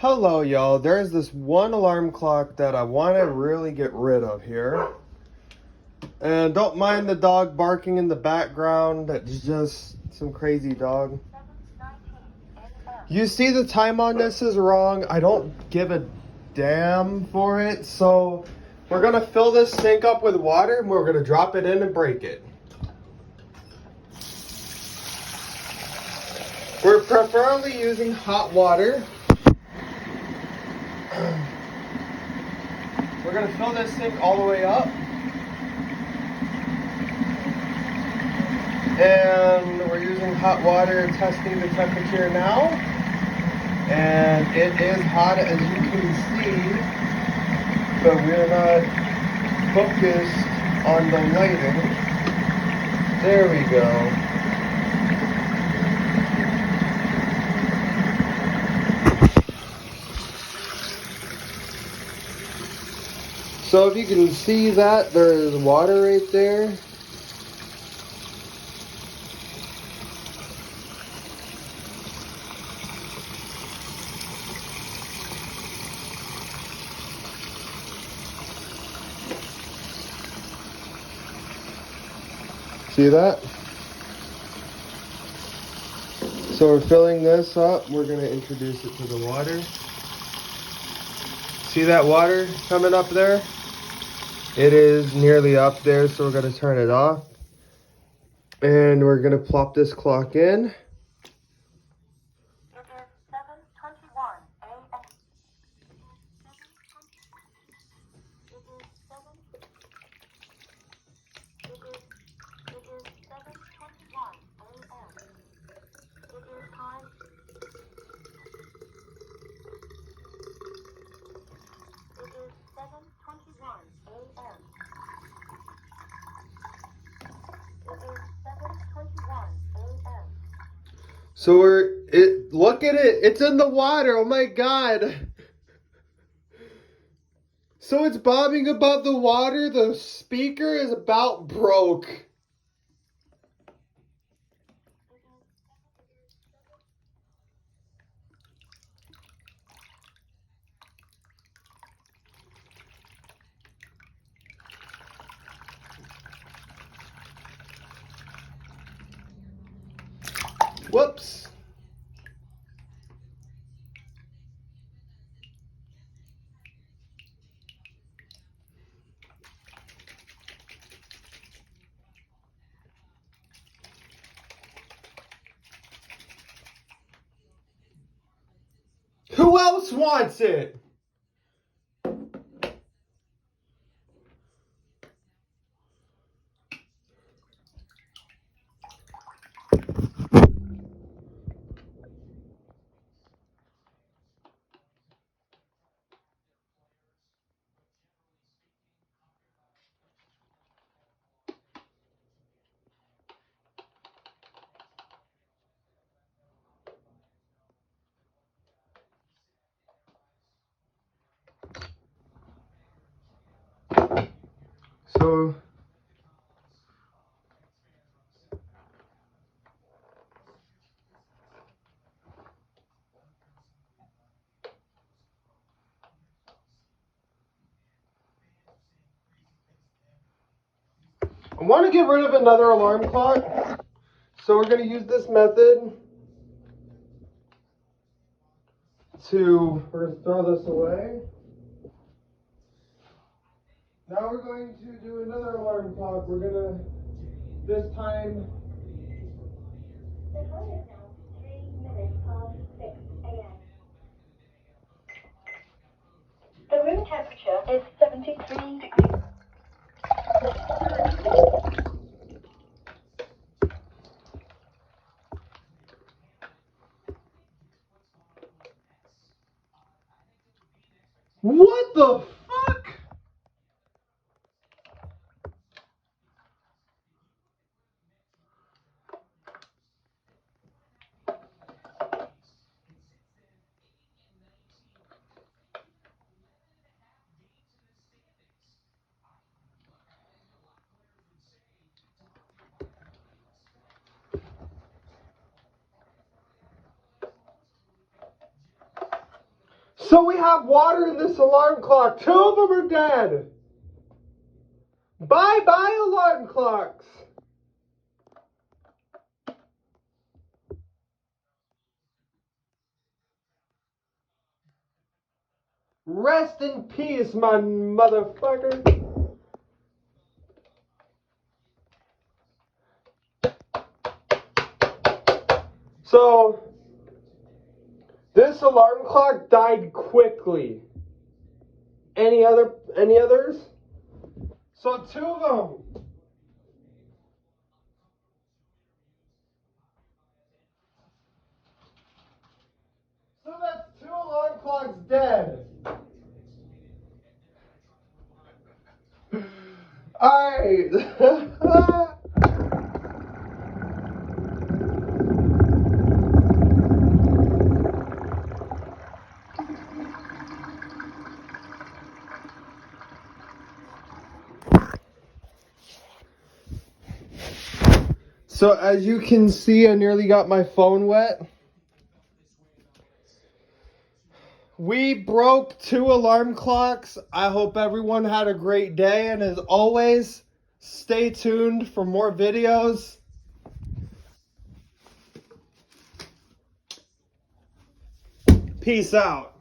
Hello, y'all. There's this one alarm clock that I want to really get rid of here. And don't mind the dog barking in the background. That's just some crazy dog. You see the time on this is wrong. I don't give a damn for it. So we're going to fill this sink up with water and we're going to drop it in and break it. We're preferably using hot water. We're going to fill this sink all the way up. And we're using hot water, testing the temperature now. And it is hot as you can see, but we're not focused on the lighting. There we go. So if you can see that, there is water right there. See that? So we're filling this up. We're going to introduce it to the water. See that water coming up there? It is nearly up there, so we're going to turn it off. And we're going to plop this clock in. So look at it, it's in the water, oh my God. So it's bobbing above the water, the speaker is about broke. Whoops. Who else wants it? So I want to get rid of another alarm clock. So we're going to use this method we're going to throw this away. Now we're going to do another alarm clock. We're going to, this time, The time is now 3 minutes past 6 a.m. The room temperature is 73 degrees. what the fuck? So we have water in this alarm clock. 2 of them are dead. Bye-bye, alarm clocks. Rest in peace, my motherfucker. So, this alarm clock died quickly. Any others? So 2 of them. So that's 2 alarm clocks dead. Alright. So as you can see, I nearly got my phone wet. We broke 2 alarm clocks. I hope everyone had a great day, and as always, stay tuned for more videos. Peace out.